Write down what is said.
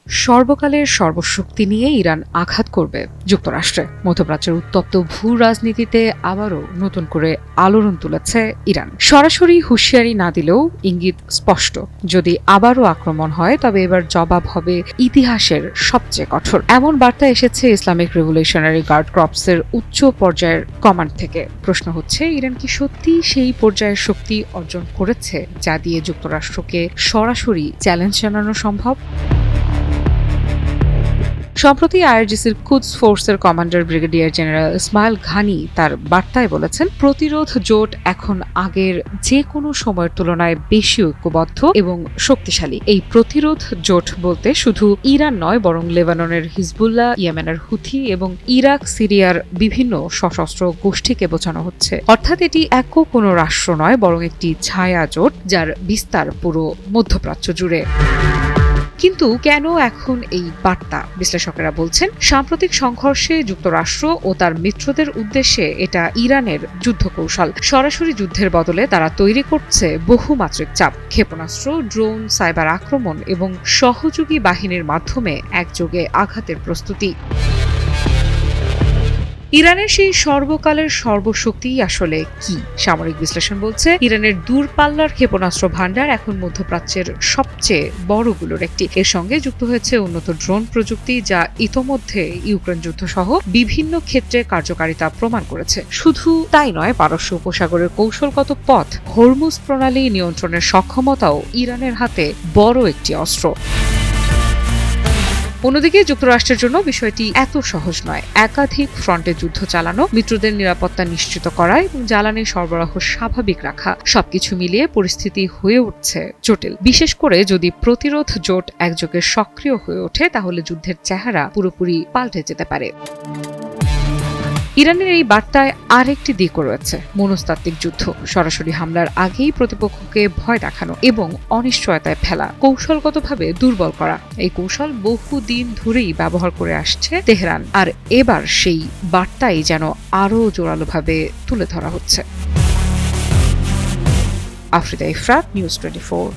সর্বকালের সর্বশক্তি নিয়ে ইরান আঘাত করবে যুক্তরাষ্ট্রে। মধ্যপ্রাচ্যের উত্তপ্ত ভূ রাজনীতিতে আবারও নতুন করে আলোড়ন তুলেছে ইরান। সরাসরি হুঁশিয়ারি না দিলেও ইঙ্গিত স্পষ্ট, যদি আবারও আক্রমণ হয় তবে এবার জবাব হবে ইতিহাসের সবচেয়ে কঠোর। এমন বার্তা এসেছে ইসলামিক রেভলিউশনারি গার্ড কর্পসের উচ্চ পর্যায়ের কমান্ড থেকে। প্রশ্ন হচ্ছে, ইরান কি সত্যি সেই পর্যায়ের শক্তি অর্জন করেছে যা দিয়ে যুক্তরাষ্ট্রকে সরাসরি চ্যালেঞ্জ জানানো সম্ভব? সম্প্রতি আইআরজিসির কুদস ফোর্সের কমান্ডার ব্রিগেডিয়ার জেনারেল ইসমাইল ঘানি তার বার্তায় বলেছেন, প্রতিরোধ জোট এখন আগের যে কোনো সময়ের তুলনায় বেশি ঐক্যবদ্ধ এবং শক্তিশালী। এই প্রতিরোধ জোট বলতে শুধু ইরান নয়, বরং লেবাননের হিজবুল্লাহ, ইয়েমেনের হুথি এবং ইরাক সিরিয়ার বিভিন্ন সশস্ত্র গোষ্ঠীকে বোঝানো হচ্ছে। অর্থাৎ এটি একক কোনো রাষ্ট্র নয়, বরং একটি ছায়া জোট যার বিস্তার পুরো মধ্যপ্রাচ্য জুড়ে। কিন্তু কেন এখন এই বার্তা? বিশ্লেষকেরা বলছেন, সাম্প্রতিক সংঘর্ষে যুক্তরাষ্ট্র ও তার মিত্রদের উদ্দেশ্যে এটা ইরানের যুদ্ধ কৌশল। সরাসরি যুদ্ধের বদলে তারা তৈরি করছে বহুমাত্রিক চাপ, ক্ষেপণাস্ত্র, ড্রোন, সাইবার আক্রমণ এবং সহযোগী বাহিনীর মাধ্যমে একযোগে আঘাতের প্রস্তুতি। ইরানের সেই সর্বকালের সর্বশক্তি আসলে কি? সামরিক বিশ্লেষণ বলছে, ইরানের দূরপাল্লার ক্ষেপণাস্ত্র ভান্ডার এখন মধ্যপ্রাচ্যের সবচেয়ে বড়গুলোর একটি। এর সঙ্গে যুক্ত হয়েছে উন্নত ড্রোন প্রযুক্তি, যা ইতোমধ্যে ইউক্রেন যুদ্ধ সহ বিভিন্ন ক্ষেত্রে কার্যকারিতা প্রমাণ করেছে। শুধু তাই নয়, পারস্য উপসাগরের কৌশলগত পথ, হরমুজ প্রণালী নিয়ন্ত্রণের সক্ষমতাও ইরানের হাতে বড় একটি অস্ত্র। অন্যদিকে যুক্তরাষ্ট্রের জন্য বিষয়টি এত সহজ নয়। একাধিক ফ্রন্টে যুদ্ধ চালানো, মিত্রদের নিরাপত্তা নিশ্চিত করা এবং জ্বালানি সরবরাহ স্বাভাবিক রাখা, সবকিছু মিলিয়ে পরিস্থিতি হয়ে উঠছে জটিল। বিশেষ করে যদি প্রতিরোধ জোট একযোগে সক্রিয় হয়ে ওঠে, তাহলে যুদ্ধের চেহারা পুরোপুরি পাল্টে যেতে পারে। ইরানের এই বার্তায় আরেকটি দিকও রয়েছে, মনস্তাত্ত্বিক যুদ্ধ। সরাসরি হামলার আগেই প্রতিপক্ষকে ভয় দেখানো এবং অনিশ্চয়তায় ফেলা, কৌশলগতভাবে দুর্বল করা। এই কৌশল বহুদিন ধরেই ব্যবহার করে আসছে তেহরান, আর এবার সেই বার্তাই যেন আরও জোরালোভাবে তুলে ধরা হচ্ছে। আফরিদা ইফরাত, নিউজ 24।